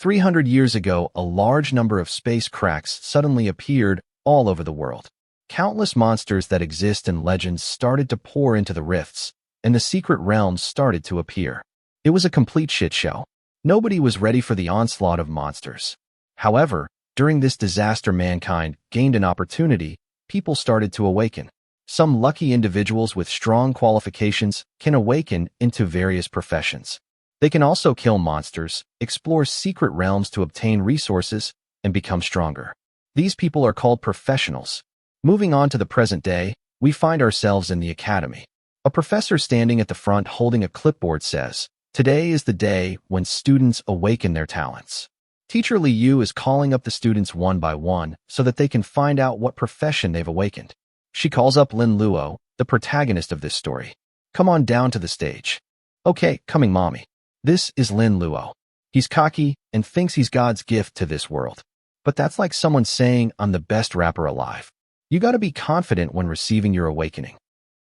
300 years ago, a large number of space cracks suddenly appeared all over the world. Countless monsters that exist in legends started to pour into the rifts, and the secret realms started to appear. It was a complete shit show. Nobody was ready for the onslaught of monsters. However, during this disaster, mankind gained an opportunity. People started to awaken. Some lucky individuals with strong qualifications can awaken into various professions. They can also kill monsters, explore secret realms to obtain resources, and become stronger. These people are called professionals. Moving on to the present day, we find ourselves in the academy. A professor standing at the front holding a clipboard says, "Today is the day when students awaken their talents." Teacher Li Yu is calling up the students one by one so that they can find out what profession they've awakened. She calls up Lin Luo, the protagonist of this story. "Come on down to the stage." "Okay, coming, mommy." This is Lin Luo. He's cocky and thinks he's God's gift to this world. But that's like someone saying, "I'm the best rapper alive." You gotta be confident when receiving your awakening.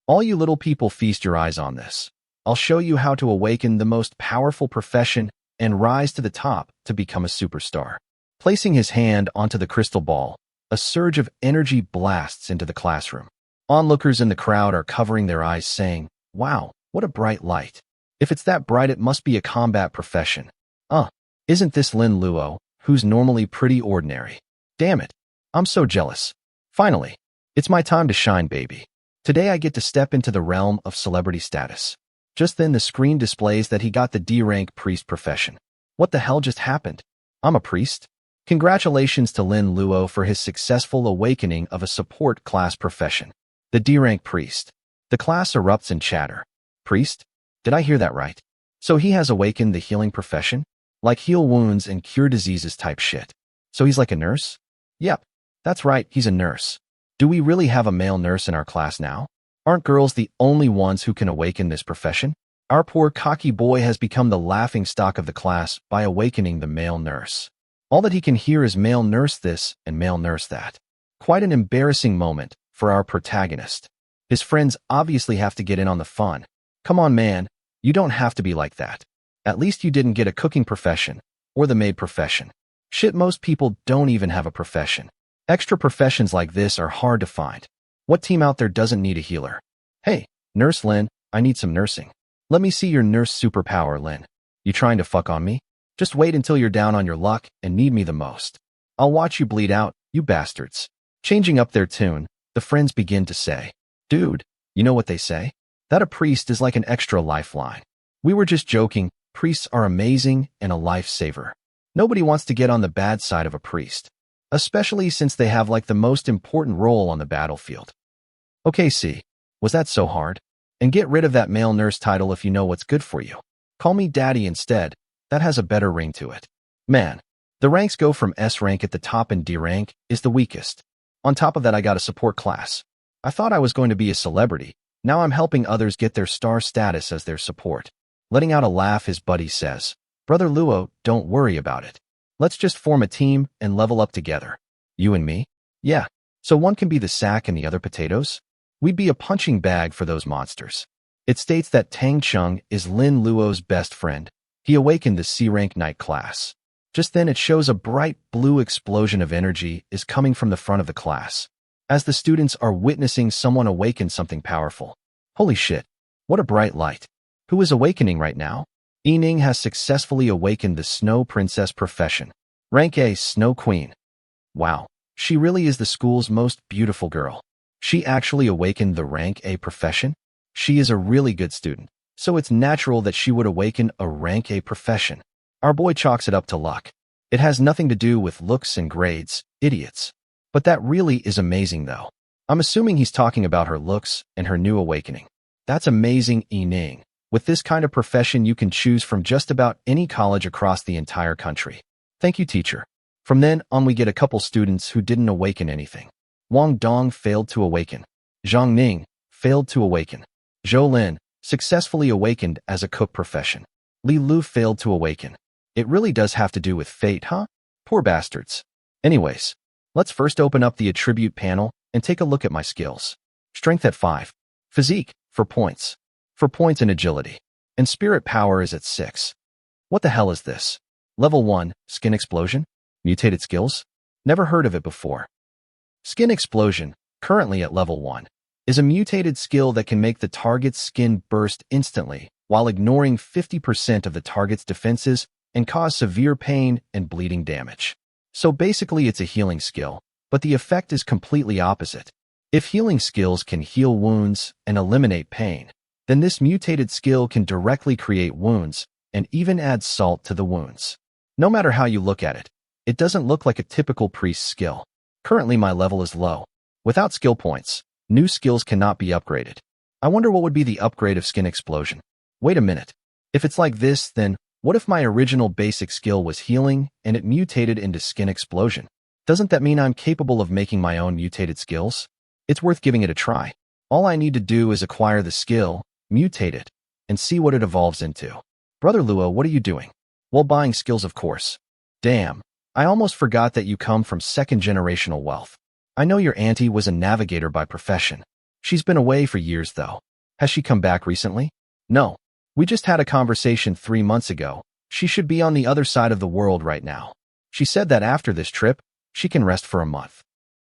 All you little people, feast your eyes on this. I'll show you how to awaken the most powerful profession and rise to the top to become a superstar. Placing his hand onto the crystal ball, a surge of energy blasts into the classroom. Onlookers in the crowd are covering their eyes saying, "Wow, what a bright light. If it's that bright, it must be a combat profession. Isn't this Lin Luo, who's normally pretty ordinary? Damn it, I'm so jealous. Finally, it's my time to shine, baby. Today I get to step into the realm of celebrity status." Just then the screen displays that he got the D-rank priest profession. What the hell just happened? I'm a priest? Congratulations to Lin Luo for his successful awakening of a support class profession. The D-rank priest. The class erupts in chatter. Priest? Did I hear that right? So he has awakened the healing profession? Like heal wounds and cure diseases type shit. So he's like a nurse? Yep, that's right, he's a nurse. Do we really have a male nurse in our class now? Aren't girls the only ones who can awaken this profession? Our poor cocky boy has become the laughing stock of the class by awakening the male nurse. All that he can hear is male nurse this and male nurse that. Quite an embarrassing moment for our protagonist. His friends obviously have to get in on the fun. Come on, man, you don't have to be like that. At least you didn't get a cooking profession or the maid profession. Shit, most people don't even have a profession. Extra professions like this are hard to find. What team out there doesn't need a healer? Hey, Nurse Lin, I need some nursing. Let me see your nurse superpower, Lin. You trying to fuck on me? Just wait until you're down on your luck and need me the most. I'll watch you bleed out, you bastards. Changing up their tune, the friends begin to say, "Dude, you know what they say? That a priest is like an extra lifeline. We were just joking. Priests are amazing and a lifesaver. Nobody wants to get on the bad side of a priest, especially since they have like the most important role on the battlefield." Okay, see, was that so hard? And get rid of that male nurse title if you know what's good for you. Call me daddy instead. That has a better ring to it. Man, the ranks go from S rank at the top and D rank is the weakest. On top of that, I got a support class. I thought I was going to be a celebrity. Now I'm helping others get their star status as their support. Letting out a laugh, his buddy says, "Brother Luo, don't worry about it. Let's just form a team and level up together. You and me? Yeah. So one can be the sack and the other potatoes? We'd be a punching bag for those monsters." It states that Tang Chung is Lin Luo's best friend. He awakened the C-rank night class. Just then it shows a bright blue explosion of energy is coming from the front of the class, as the students are witnessing someone awaken something powerful. Holy shit, what a bright light. Who is awakening right now? Yining has successfully awakened the Snow Princess profession. Rank A, Snow Queen. Wow, she really is the school's most beautiful girl. She actually awakened the rank A profession? She is a really good student, so it's natural that she would awaken a rank A profession. Our boy chalks it up to luck. It has nothing to do with looks and grades, idiots. But that really is amazing though. I'm assuming he's talking about her looks and her new awakening. That's amazing, Yining. With this kind of profession, you can choose from just about any college across the entire country. Thank you, teacher. From then on, we get a couple students who didn't awaken anything. Wang Dong failed to awaken. Zhang Ning failed to awaken. Zhou Lin successfully awakened as a cook profession. Li Lu failed to awaken. It really does have to do with fate, huh? Poor bastards. Anyways, let's first open up the attribute panel and take a look at my skills. Strength at 5. Physique, for points. For points and agility. And spirit power is at 6. What the hell is this? Level 1, Skin Explosion? Mutated skills? Never heard of it before. Skin Explosion, currently at level 1, is a mutated skill that can make the target's skin burst instantly while ignoring 50% of the target's defenses and cause severe pain and bleeding damage. So basically it's a healing skill, but the effect is completely opposite. If healing skills can heal wounds and eliminate pain, then this mutated skill can directly create wounds and even add salt to the wounds. No matter how you look at it, it doesn't look like a typical priest skill. Currently my level is low. Without skill points, new skills cannot be upgraded. I wonder what would be the upgrade of Skin Explosion. Wait a minute. If it's like this, then what if my original basic skill was healing and it mutated into Skin Explosion? Doesn't that mean I'm capable of making my own mutated skills? It's worth giving it a try. All I need to do is acquire the skill, mutate it, and see what it evolves into. Brother Luo, what are you doing? Well, buying skills, of course. Damn, I almost forgot that you come from second-generational wealth. I know your auntie was a navigator by profession. She's been away for years, though. Has she come back recently? No. We just had a conversation 3 months ago. She should be on the other side of the world right now. She said that after this trip, she can rest for a month.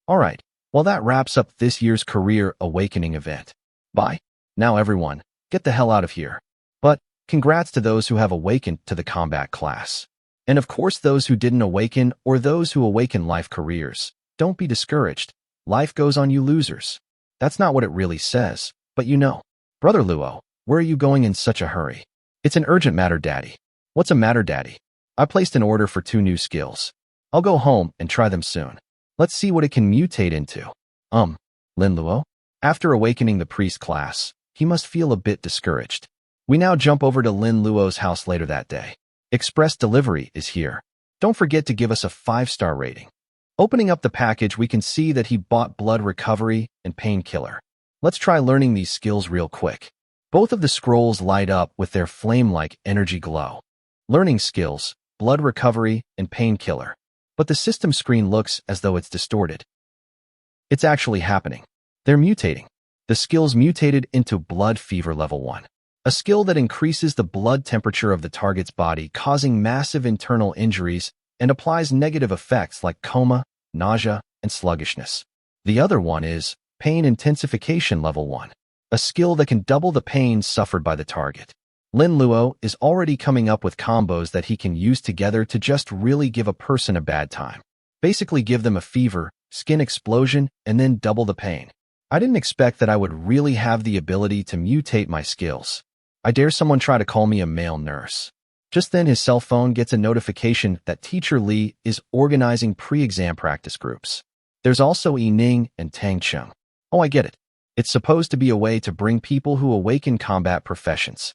All right. Well, that wraps up this year's Career Awakening event. Bye. Now everyone, get the hell out of here. But congrats to those who have awakened to the combat class. And of course those who didn't awaken or those who awaken life careers. Don't be discouraged. Life goes on, you losers. That's not what it really says, but you know. Brother Luo, where are you going in such a hurry? It's an urgent matter, Daddy. What's a matter, Daddy? I placed an order for 2 new skills. I'll go home and try them soon. Let's see what it can mutate into. Lin Luo? After awakening the priest class, he must feel a bit discouraged. We now jump over to Lin Luo's house later that day. Express delivery is here. Don't forget to give us a 5-star rating. Opening up the package, we can see that he bought blood recovery and painkiller. Let's try learning these skills real quick. Both of the scrolls light up with their flame-like energy glow. Learning skills, blood recovery, and painkiller. But the system screen looks as though it's distorted. It's actually happening. They're mutating. The skills mutated into Blood Fever Level 1. A skill that increases the blood temperature of the target's body, causing massive internal injuries, and applies negative effects like coma, nausea, and sluggishness. The other one is Pain Intensification Level 1. A skill that can double the pain suffered by the target. Lin Luo is already coming up with combos that he can use together to just really give a person a bad time. Basically give them a fever, skin explosion, and then double the pain. I didn't expect that I would really have the ability to mutate my skills. I dare someone try to call me a male nurse. Just then his cell phone gets a notification that Teacher Li is organizing pre-exam practice groups. There's also Yi Ning and Tang Cheng. Oh, I get it. It's supposed to be a way to bring people who awaken combat professions.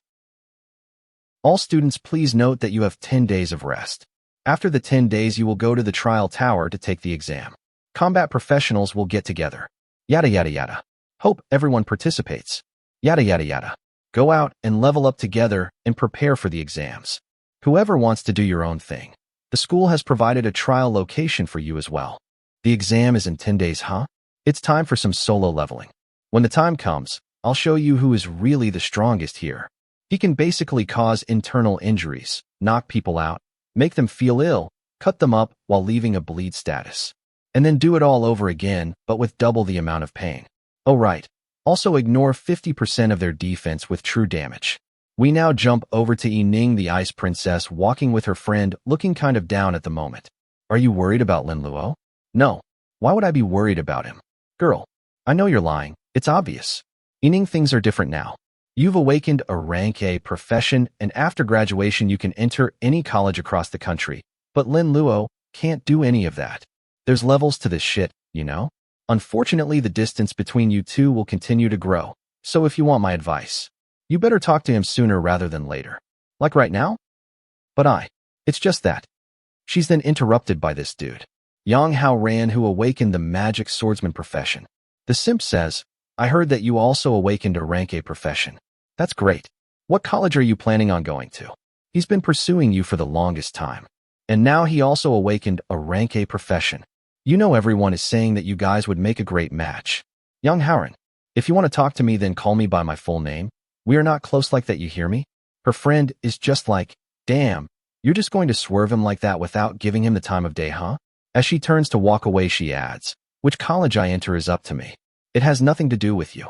All students, please note that you have 10 days of rest. After the 10 days, you will go to the trial tower to take the exam. Combat professionals will get together. Yada yada yada. Hope everyone participates. Yada yada yada. Go out and level up together and prepare for the exams. Whoever wants to do your own thing, the school has provided a trial location for you as well. The exam is in 10 days, huh? It's time for some solo leveling. When the time comes, I'll show you who is really the strongest here. He can basically cause internal injuries, knock people out, make them feel ill, cut them up while leaving a bleed status, and then do it all over again, but with double the amount of pain. Oh right, also ignore 50% of their defense with true damage. We now jump over to Yi Ning, the Ice Princess, walking with her friend, looking kind of down at the moment. Are you worried about Lin Luo? No. Why would I be worried about him? Girl, I know you're lying. It's obvious. Yi Ning, things are different now. You've awakened a rank A profession, and after graduation you can enter any college across the country. But Lin Luo can't do any of that. There's levels to this shit, you know? Unfortunately, the distance between you two will continue to grow. So if you want my advice, you better talk to him sooner rather than later. Like right now? But it's just that. She's then interrupted by this dude, Yang Hao Ran, who awakened the magic swordsman profession. The simp says, I heard that you also awakened a rank A profession. That's great. What college are you planning on going to? He's been pursuing you for the longest time. And now he also awakened a rank A profession. You know everyone is saying that you guys would make a great match. Yang Haoran, if you want to talk to me, then call me by my full name. We are not close like that, you hear me? Her friend is just like, damn, You're just going to swerve him like that without giving him the time of day, huh? As she turns to walk away, she adds, which college I enter is up to me. It has nothing to do with you.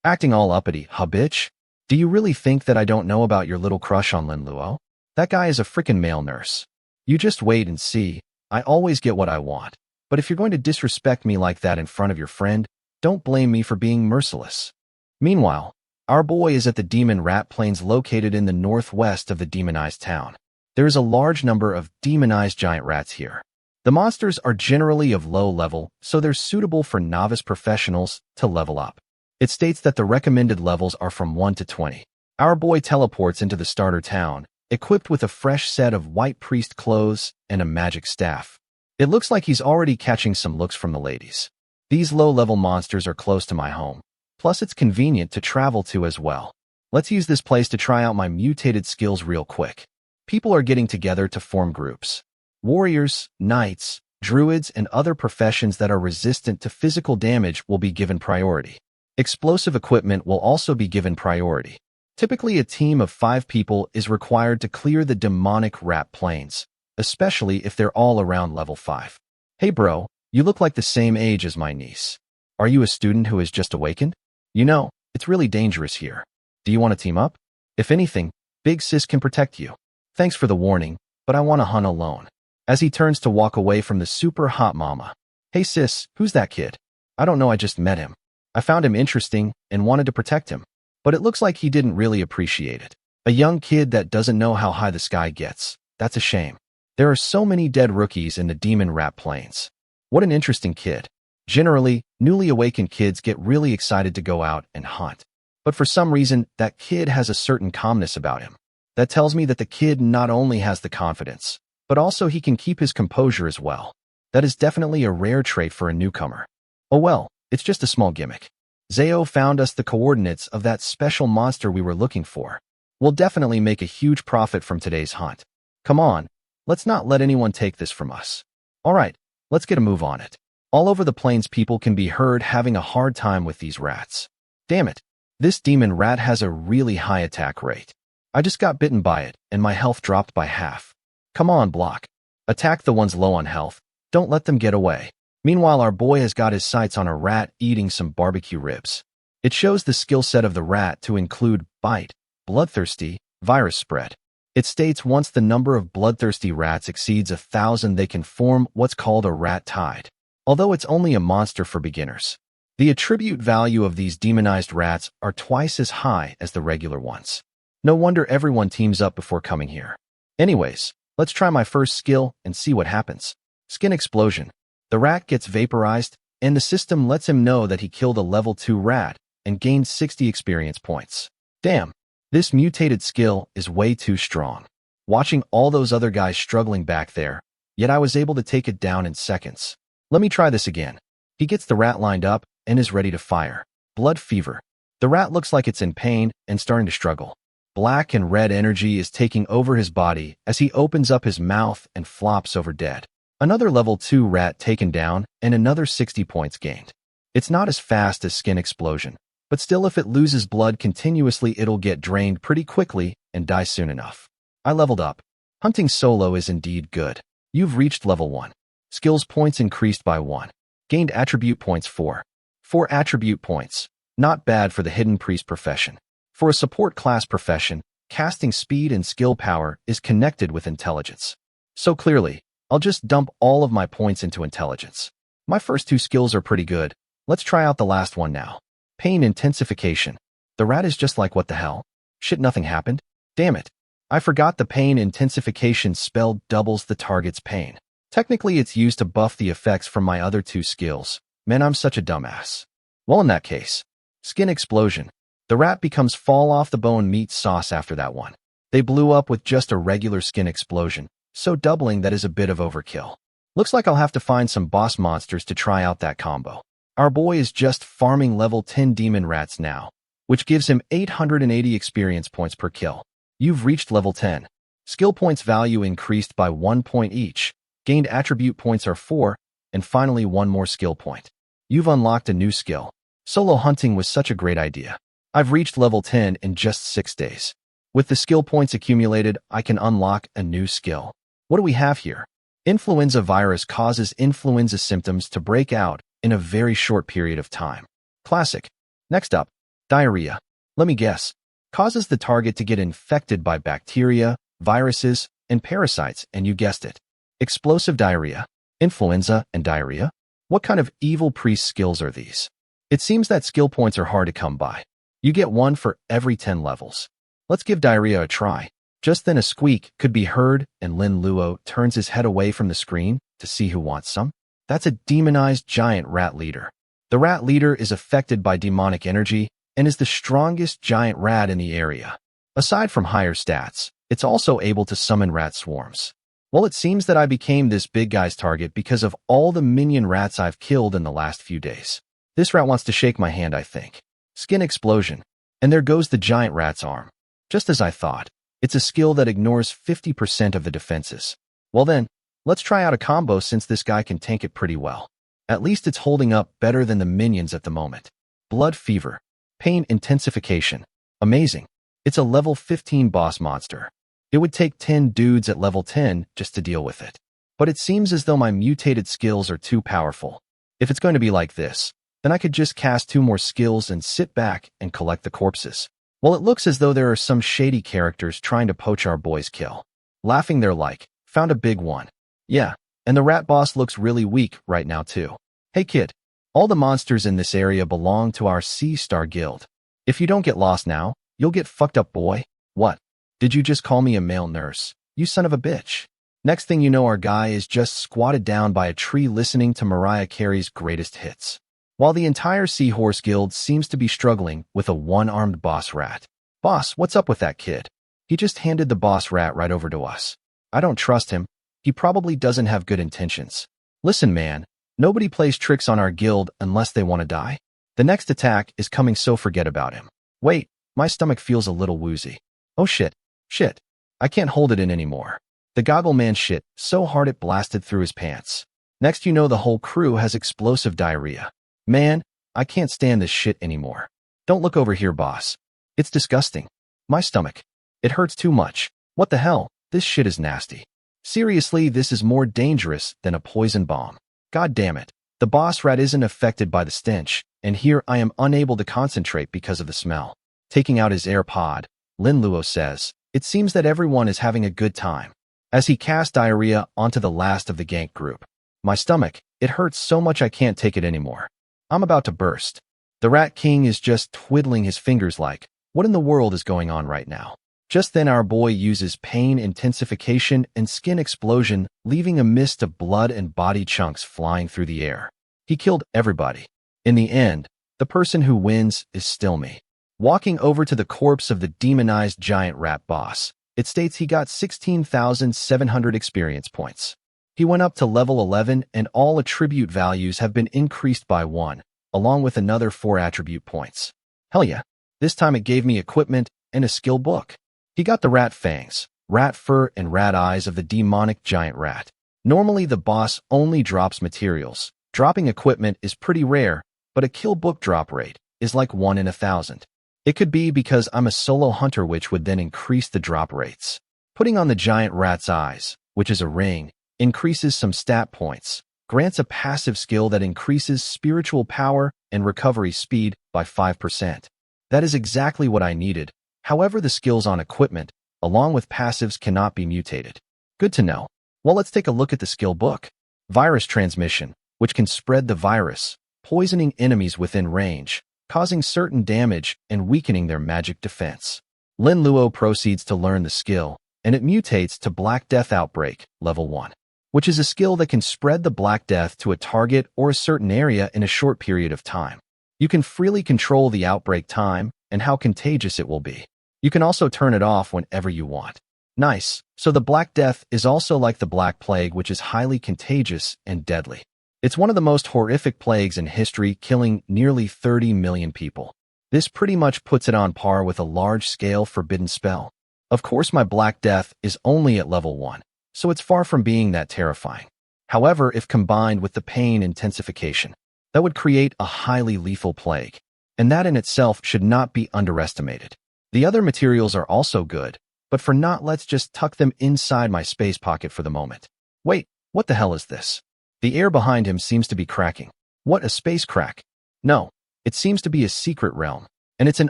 Acting all uppity, huh bitch? Do you really think that I don't know about your little crush on Lin Luo? That guy is a frickin' male nurse. You just wait and see. I always get what I want. But if you're going to disrespect me like that in front of your friend, don't blame me for being merciless. Meanwhile, our boy is at the Demon Rat Plains located in the northwest of the demonized town. There is a large number of demonized giant rats here. The monsters are generally of low level, so they're suitable for novice professionals to level up. It states that the recommended levels are from 1 to 20. Our boy teleports into the starter town, equipped with a fresh set of white priest clothes and a magic staff. It looks like he's already catching some looks from the ladies. These low-level monsters are close to my home. Plus, it's convenient to travel to as well. Let's use this place to try out my mutated skills real quick. People are getting together to form groups. Warriors, knights, druids, and other professions that are resistant to physical damage will be given priority. Explosive equipment will also be given priority. Typically, a team of 5 people is required to clear the demonic rat plains, especially if they're all around level 5. Hey bro, you look like the same age as my niece. Are you a student who has just awakened? You know, it's really dangerous here. Do you want to team up? If anything, Big Sis can protect you. Thanks for the warning, but I want to hunt alone. As he turns to walk away from the super hot mama. Hey sis, who's that kid? I don't know, I just met him. I found him interesting and wanted to protect him. But it looks like he didn't really appreciate it. A young kid that doesn't know how high the sky gets. That's a shame. There are so many dead rookies in the Demon Rat Plains. What an interesting kid. Generally, newly awakened kids get really excited to go out and hunt. But for some reason, that kid has a certain calmness about him. That tells me that the kid not only has the confidence, but also he can keep his composure as well. That is definitely a rare trait for a newcomer. Oh well, it's just a small gimmick. Zao found us the coordinates of that special monster we were looking for. We'll definitely make a huge profit from today's hunt. Come on, let's not let anyone take this from us. Alright, let's get a move on it. All over the plains people can be heard having a hard time with these rats. Damn it, this demon rat has a really high attack rate. I just got bitten by it, and my health dropped by half. Come on, block. Attack the ones low on health. Don't let them get away. Meanwhile, our boy has got his sights on a rat eating some barbecue ribs. It shows the skill set of the rat to include bite, bloodthirsty, virus spread. It states once the number of bloodthirsty rats exceeds 1,000, they can form what's called a rat tide. Although it's only a monster for beginners. The attribute value of these demonized rats are twice as high as the regular ones. No wonder everyone teams up before coming here. Anyways, let's try my first skill and see what happens. Skin explosion. The rat gets vaporized, and the system lets him know that he killed a level 2 rat and gained 60 experience points. Damn, this mutated skill is way too strong. Watching all those other guys struggling back there, yet I was able to take it down in seconds. Let me try this again. He gets the rat lined up and is ready to fire. Blood fever. The rat looks like it's in pain and starting to struggle. Black and red energy is taking over his body as he opens up his mouth and flops over dead. Another level 2 rat taken down and another 60 points gained. It's not as fast as skin explosion, but still if it loses blood continuously it'll get drained pretty quickly and die soon enough. I leveled up. Hunting solo is indeed good. You've reached level 1. Skills points increased by 1. Gained attribute points 4. 4 attribute points. Not bad for the hidden priest profession. For a support class profession, casting speed and skill power is connected with intelligence. So clearly, I'll just dump all of my points into intelligence. My first 2 skills are pretty good. Let's try out the last one now. Pain intensification. The rat is just like, what the hell? Shit, nothing happened? Damn it. I forgot the pain intensification spell doubles the target's pain. Technically, it's used to buff the effects from my other 2 skills. Man, I'm such a dumbass. Well, in that case, skin explosion. The rat becomes fall off the bone meat sauce after that one. They blew up with just a regular skin explosion, so doubling that is a bit of overkill. Looks like I'll have to find some boss monsters to try out that combo. Our boy is just farming level 10 demon rats now, which gives him 880 experience points per kill. You've reached level 10. Skill points value increased by 1 point each. Gained attribute points are 4, and finally 1 more skill point. You've unlocked a new skill. Solo hunting was such a great idea. I've reached level 10 in just 6 days. With the skill points accumulated, I can unlock a new skill. What do we have here? Influenza virus causes influenza symptoms to break out in a very short period of time. Classic. Next up, diarrhea. Let me guess. Causes the target to get infected by bacteria, viruses, and parasites, and you guessed it. Explosive diarrhea. Influenza and diarrhea? What kind of evil priest skills are these? It seems that skill points are hard to come by. You get one for every 10 levels. Let's give diarrhea a try. Just then a squeak could be heard, and Lin Luo turns his head away from the screen to see who wants some. That's a demonized giant rat leader. The rat leader is affected by demonic energy and is the strongest giant rat in the area. Aside from higher stats, it's also able to summon rat swarms. Well, it seems that I became this big guy's target because of all the minion rats I've killed in the last few days. This rat wants to shake my hand, I think. Skin explosion. And there goes the giant rat's arm. Just as I thought. It's a skill that ignores 50% of the defenses. Well then, let's try out a combo since this guy can tank it pretty well. At least it's holding up better than the minions at the moment. Blood fever. Pain intensification. Amazing. It's a level 15 boss monster. It would take 10 dudes at level 10 just to deal with it. But it seems as though my mutated skills are too powerful. If it's going to be like this, then I could just cast 2 more skills and sit back and collect the corpses. Well, it looks as though there are some shady characters trying to poach our boy's kill. Laughing they're like, found a big one. Yeah, and the rat boss looks really weak right now too. Hey kid, all the monsters in this area belong to our C-Star guild. If you don't get lost now, you'll get fucked up, boy. What? Did you just call me a male nurse? You son of a bitch. Next thing you know, our guy is just squatted down by a tree listening to Mariah Carey's greatest hits. While the entire Seahorse Guild seems to be struggling with a one-armed boss rat. Boss, what's up with that kid? He just handed the boss rat right over to us. I don't trust him. He probably doesn't have good intentions. Listen, man, nobody plays tricks on our guild unless they want to die. The next attack is coming, so forget about him. Wait, my stomach feels a little woozy. Oh shit. Shit. I can't hold it in anymore. The goggle man shit so hard it blasted through his pants. Next you know the whole crew has explosive diarrhea. Man, I can't stand this shit anymore. Don't look over here, boss. It's disgusting. My stomach. It hurts too much. What the hell? This shit is nasty. Seriously, this is more dangerous than a poison bomb. God damn it. The boss rat isn't affected by the stench, and here I am unable to concentrate because of the smell. Taking out his AirPod, Lin Luo says, it seems that everyone is having a good time. As he casts diarrhea onto the last of the gank group. My stomach, it hurts so much I can't take it anymore. I'm about to burst. The Rat King is just twiddling his fingers like, what in the world is going on right now? Just then our boy uses pain intensification and skin explosion, leaving a mist of blood and body chunks flying through the air. He killed everybody. In the end, the person who wins is still me. Walking over to the corpse of the demonized giant rat boss, it states he got 16,700 experience points. He went up to level 11 and all attribute values have been increased by 1, along with another 4 attribute points. Hell yeah, this time it gave me equipment and a skill book. He got the rat fangs, rat fur, and rat eyes of the demonic giant rat. Normally the boss only drops materials. Dropping equipment is pretty rare, but a kill book drop rate is like 1 in 1,000. It could be because I'm a solo hunter, which would then increase the drop rates. Putting on the giant rat's eyes, which is a ring, increases some stat points, grants a passive skill that increases spiritual power and recovery speed by 5%. That is exactly what I needed. However, the skills on equipment, along with passives, cannot be mutated. Good to know. Well, let's take a look at the skill book. Virus transmission, which can spread the virus, poisoning enemies within range, causing certain damage and weakening their magic defense. Lin Luo proceeds to learn the skill, and it mutates to Black Death Outbreak, level 1, which is a skill that can spread the Black Death to a target or a certain area in a short period of time. You can freely control the outbreak time and how contagious it will be. You can also turn it off whenever you want. Nice. So the Black Death is also like the Black Plague, which is highly contagious and deadly. It's one of the most horrific plagues in history, killing nearly 30 million people. This pretty much puts it on par with a large-scale forbidden spell. Of course, my Black Death is only at level 1, so it's far from being that terrifying. However, if combined with the pain intensification, that would create a highly lethal plague, and that in itself should not be underestimated. The other materials are also good, but for not, let's just tuck them inside my space pocket for the moment. Wait, what the hell is this? The air behind him seems to be cracking. What, a space crack? No, it seems to be a secret realm, and it's an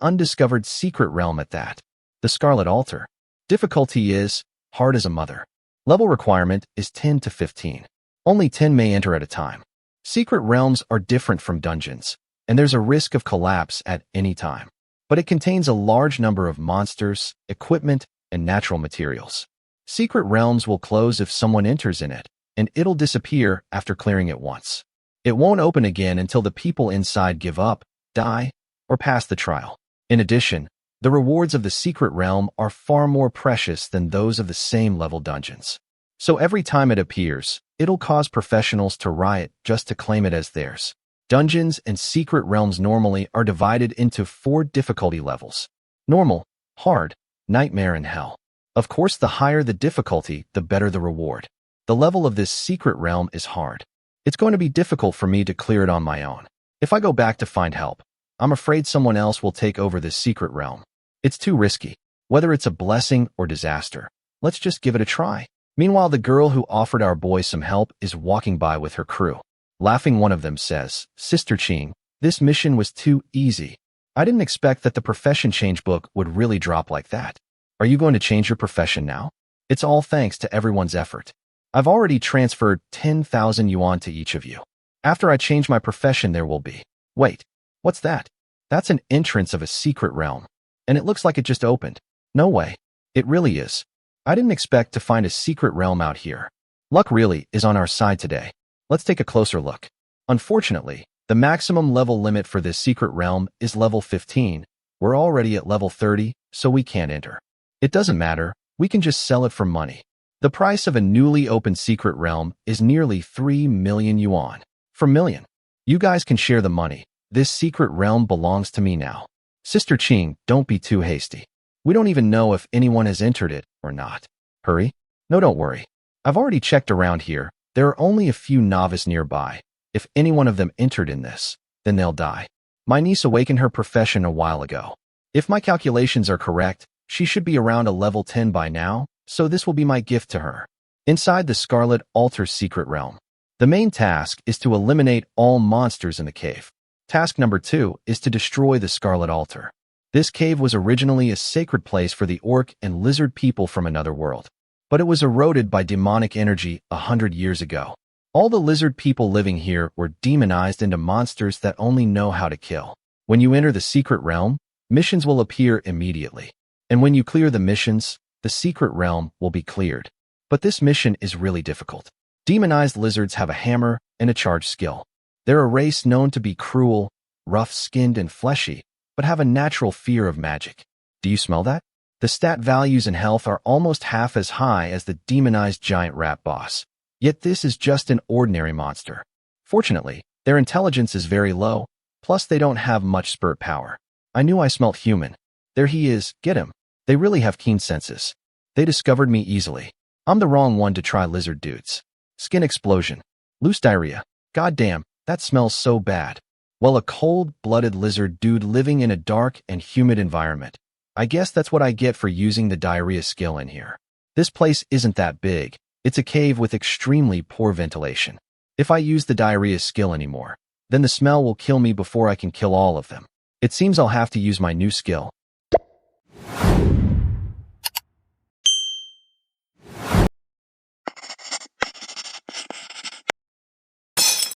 undiscovered secret realm at that. The Scarlet Altar. Difficulty is hard as a mother. Level requirement is 10 to 15. Only 10 may enter at a time. Secret realms are different from dungeons, and there's a risk of collapse at any time. But it contains a large number of monsters, equipment, and natural materials. Secret realms will close if someone enters in it, and it'll disappear after clearing it once. It won't open again until the people inside give up, die, or pass the trial. In addition, the rewards of the secret realm are far more precious than those of the same level dungeons. So every time it appears, it'll cause professionals to riot just to claim it as theirs. Dungeons and secret realms normally are divided into 4 difficulty levels: normal, hard, nightmare, and hell. Of course, the higher the difficulty, the better the reward. The level of this secret realm is hard. It's going to be difficult for me to clear it on my own. If I go back to find help, I'm afraid someone else will take over this secret realm. It's too risky. Whether it's a blessing or disaster, let's just give it a try. Meanwhile, the girl who offered our boy some help is walking by with her crew. Laughing, one of them says, "Sister Ching, this mission was too easy. I didn't expect that the profession change book would really drop like that. Are you going to change your profession now? It's all thanks to everyone's effort. I've already transferred 10,000 yuan to each of you. After I change my profession, there will be..." Wait, what's that? That's an entrance of a secret realm. And it looks like it just opened. No way. It really is. I didn't expect to find a secret realm out here. Luck really is on our side today. Let's take a closer look. Unfortunately, the maximum level limit for this secret realm is level 15. We're already at level 30, so we can't enter. It doesn't matter, we can just sell it for money. The price of a newly opened secret realm is nearly 3 million yuan. For million. You guys can share the money. This secret realm belongs to me now. Sister Ching, don't be too hasty. We don't even know if anyone has entered it or not. Hurry? No, don't worry. I've already checked around here. There are only a few novices nearby. If any one of them entered in this, then they'll die. My niece awakened her profession a while ago. If my calculations are correct, she should be around a level 10 by now, so this will be my gift to her. Inside the Scarlet Altar's secret realm, the main task is to eliminate all monsters in the cave. Task number 2 is to destroy the Scarlet Altar. This cave was originally a sacred place for the orc and lizard people from another world, but it was eroded by demonic energy 100 years ago. All the lizard people living here were demonized into monsters that only know how to kill. When you enter the secret realm, missions will appear immediately. And when you clear the missions, the secret realm will be cleared. But this mission is really difficult. Demonized lizards have a hammer and a charge skill. They're a race known to be cruel, rough-skinned, and fleshy, but have a natural fear of magic. Do you smell that? The stat values and health are almost half as high as the demonized giant rat boss. Yet this is just an ordinary monster. Fortunately, their intelligence is very low, plus they don't have much spirit power. I knew I smelt human. There he is, get him. They really have keen senses. They discovered me easily. I'm the wrong one to try lizard dudes. Skin explosion. Loose diarrhea. Goddamn, that smells so bad. Well, a cold-blooded lizard dude living in a dark and humid environment. I guess that's what I get for using the diarrhea skill in here. This place isn't that big. It's a cave with extremely poor ventilation. If I use the diarrhea skill anymore, then the smell will kill me before I can kill all of them. It seems I'll have to use my new skill,